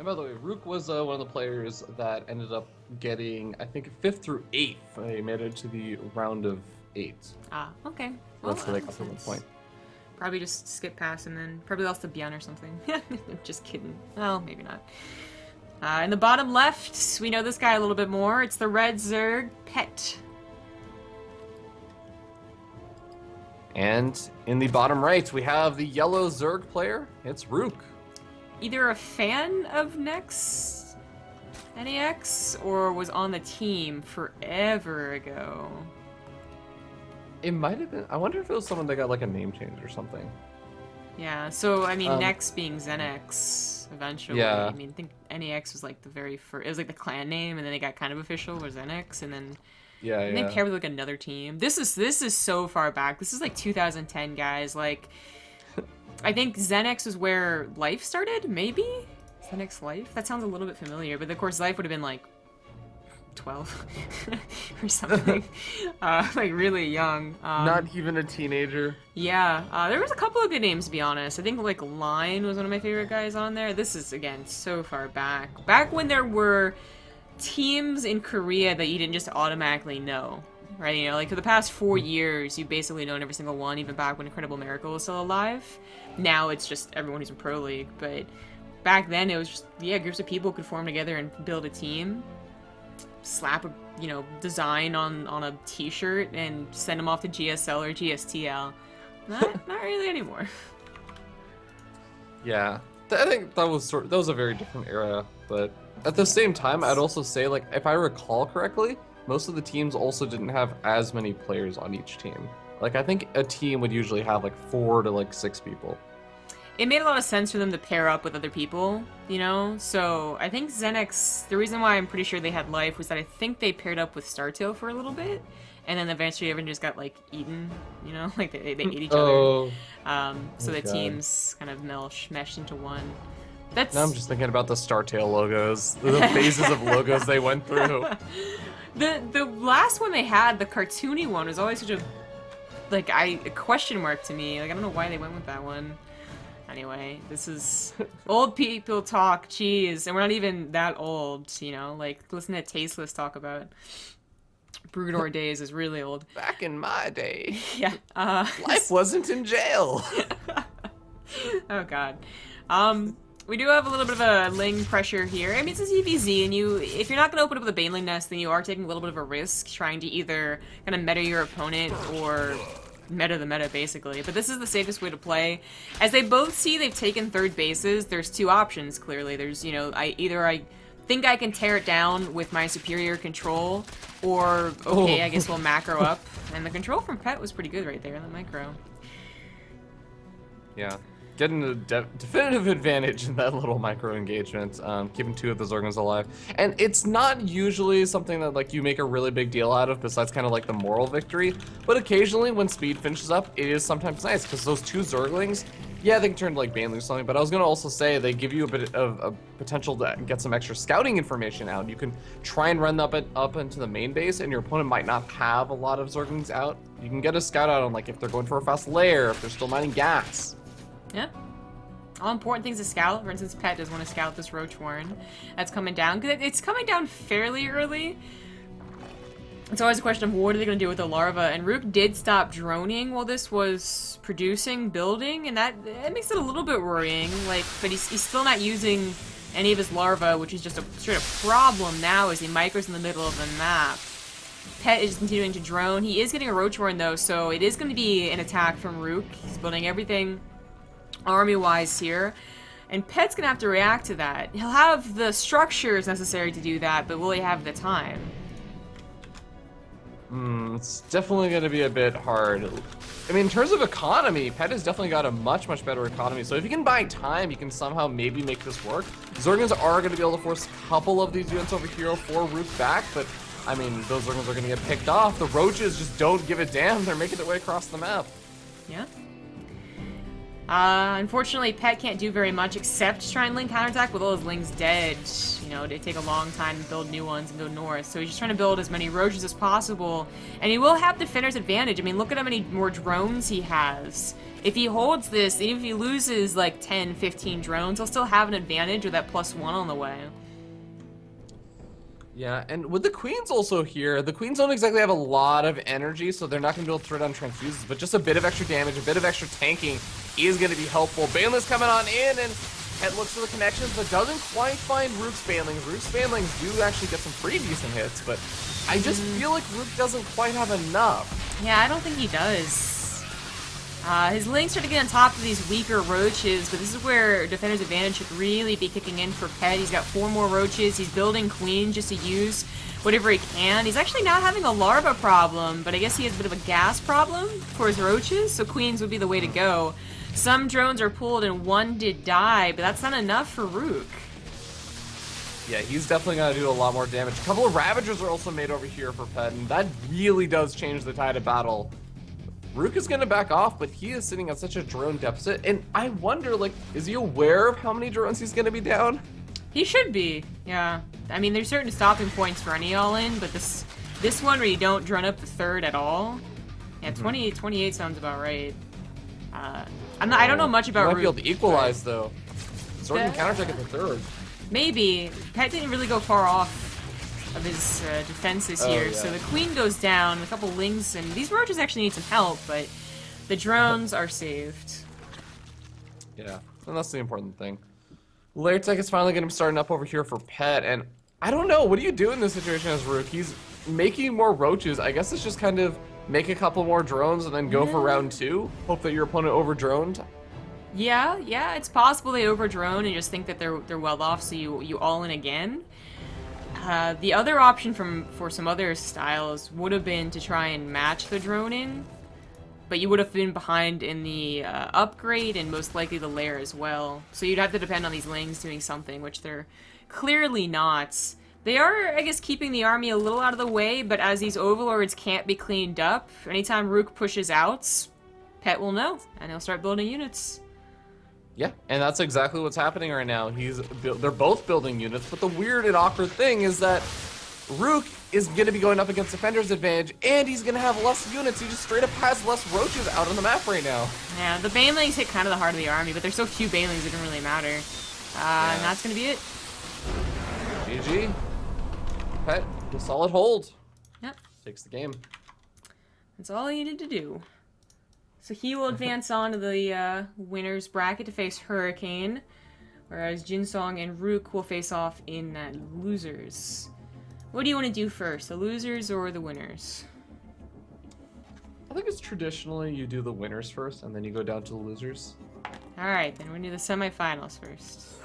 And by the way, Ruke was one of the players that ended up getting, I think, 5th through 8th. They made it to the round of 8. Ah, okay. Well, that's that like makes up to the sense. point. Probably just skip past and then probably lost to Bjorn or something. Just kidding. Well, maybe not. In the bottom left, we know this guy a little bit more. It's the red Zerg Pet. And in the bottom right, we have the yellow Zerg player. It's Ruke. Either a fan of NEX or was on the team forever ago. It might have been. I wonder if it was someone that got like a name change or something. Yeah, so I mean, Nex being Zenex eventually. Yeah. I mean, I think NEX was like the very first. It was like the clan name, and then they got kind of official was Zenex, and then Yeah, they paired with like another team. This is so far back. This is like 2010, guys. Like, I think Zenex was where Life started. Maybe Zenex Life. That sounds a little bit familiar, but of course Life would have been like 12 or something, like really young. Not even a teenager. Yeah, there was a couple of good names, to be honest. I think like Line was one of my favorite guys on there. This is again so far back when there were teams in Korea that you didn't just automatically know, right? You know, like for the past 4 years, you've basically known every single one, even back when Incredible Miracle was still alive. Now it's just everyone who's in Pro League, but back then it was just, yeah, groups of people could form together and build a team, slap a, you know, design on a t-shirt and send them off to GSL or GSTL. Not really anymore. Yeah, I think that was a very different era, but at the same time, I'd also say, like, if I recall correctly, most of the teams also didn't have as many players on each team. Like, I think a team would usually have like 4 to like 6 people. It made a lot of sense for them to pair up with other people, you know? So I think Zenex, the reason why I'm pretty sure they had Life was that I think they paired up with Startail for a little bit, and then eventually everyone just got, like, eaten, you know? Like, they ate each other. So the teams kind of meshed into one. Now I'm just thinking about the Startail logos, the phases of logos they went through. The last one they had, the cartoony one, was always such a, like, a question mark to me. Like, I don't know why they went with that one. Anyway, this is old people talk, jeez, and we're not even that old, you know? Like, listen to Tasteless talk about Brugador days is really old. Back in my day, yeah, Life wasn't in jail. Oh god. We do have a little bit of a Ling pressure here. I mean, it's a ZvZ, and if you're not going to open up with a Baneling Nest, then you are taking a little bit of a risk trying to either kind of meta your opponent or meta the meta, basically. But this is the safest way to play. As they both see they've taken third bases, there's two options, clearly. There's, you know, I think I can tear it down with my superior control, or, okay, I guess we'll macro up. And the control from Pet was pretty good right there in the micro. Yeah. Getting a definitive advantage in that little micro engagement, keeping 2 of those organs alive. And it's not usually something that, like, you make a really big deal out of, besides kind of like the moral victory. But occasionally, when speed finishes up, it is sometimes nice, because those 2 Zerglings, yeah, they can turn to like Banelings or something, but I was going to also say they give you a bit of a potential to get some extra scouting information out. You can try and run up into the main base, and your opponent might not have a lot of Zerglings out. You can get a scout out on, like, if they're going for a fast lair, if they're still mining gas. Yeah. All important things to scout. For instance, Pet does want to scout this Roach Warren. That's coming down. Because it's coming down fairly early. It's always a question of what are they going to do with the larva. And Ruke did stop droning while this was producing, building. And that makes it a little bit worrying. Like, but he's still not using any of his larva, which is just a straight up problem now as he micros in the middle of the map. Pet is continuing to drone. He is getting a Roach Warren, though, so it is going to be an attack from Ruke. He's building everything army-wise here, and Pet's gonna have to react to that. He'll have the structures necessary to do that, but will he have the time? It's definitely gonna be a bit hard. I mean, in terms of economy, Pet has definitely got a much better economy, so if you can buy time, you can somehow maybe make this work. Zerglings are gonna be able to force a couple of these units over here for Ruke back, but I mean, those Zerglings are gonna get picked off. The Roaches just don't give a damn. They're making their way across the map. Yeah. Unfortunately, Pet can't do very much except try and link counterattack with all his lings dead. You know, they take a long time to build new ones and go north. So he's just trying to build as many roaches as possible. And he will have defender's advantage. I mean, look at how many more drones he has. If he holds this, even if he loses like 10, 15 drones, he'll still have an advantage with that +1 on the way. Yeah, and with the queens also here, the queens don't exactly have a lot of energy, so they're not going to be able to throw down transfuses, but just a bit of extra damage, a bit of extra tanking is going to be helpful. Baneless coming on in, and Pet looks for the connections, but doesn't quite find Ruke's Banelings. Ruke's Banelings do actually get some pretty decent hits, but I just feel like Ruke doesn't quite have enough. Yeah, I don't think he does. His links are to get on top of these weaker roaches, but this is where Defender's Advantage should really be kicking in for Pet. He's got 4 more roaches. He's building queens just to use whatever he can. He's actually not having a larva problem, but I guess he has a bit of a gas problem for his roaches, so queens would be the way to go. Some drones are pulled and 1 did die, but that's not enough for Ruke. Yeah, he's definitely going to do a lot more damage. A couple of Ravagers are also made over here for Pet, and that really does change the tide of battle. Ruke is going to back off, but he is sitting at such a drone deficit, and I wonder, like, is he aware of how many drones he's going to be down? He should be, yeah. I mean, there's certain stopping points for any all-in, but this one where you don't drone up the 3rd at all, yeah, 28 sounds about right. I don't know much about Ruke. He might be able to equalize, though. Zorg can counterattack at the 3rd. Maybe. Pet didn't really go far off of his defenses here, so the queen goes down, a couple lings, and these roaches actually need some help, but the drones are saved. Yeah, and that's the important thing. Lair Tech is finally going to be starting up over here for Pet, and I don't know, what do you do in this situation as Ruke? He's making more roaches. I guess it's just kind of make a couple more drones and then go for round 2. Hope that your opponent over-droned. Yeah, it's possible they over-drone and just think that they're well off, so you all in again. The other option for some other styles would have been to try and match the droning, but you would have been behind in the upgrade and most likely the lair as well. So you'd have to depend on these lings doing something, which they're clearly not. They are, I guess, keeping the army a little out of the way, but as these overlords can't be cleaned up, anytime Ruke pushes out, Pet will know, and he'll start building units. Yeah, and that's exactly what's happening right now. They're both building units, but the weird and awkward thing is that Ruke is going to be going up against Defender's Advantage, and he's going to have less units. He just straight up has less roaches out on the map right now. Yeah, the Banelings hit kind of the heart of the army, but there's so few Banelings it doesn't really matter. And that's going to be it. GG. Pet, a solid hold. Yep. Takes the game. That's all he needed to do. So he will advance on to the winner's bracket to face Hurricane, whereas Jinsong and Ruke will face off in losers. What do you want to do first, the losers or the winners? I think it's traditionally you do the winners first, and then you go down to the losers. Alright, then we're going to do the semifinals first.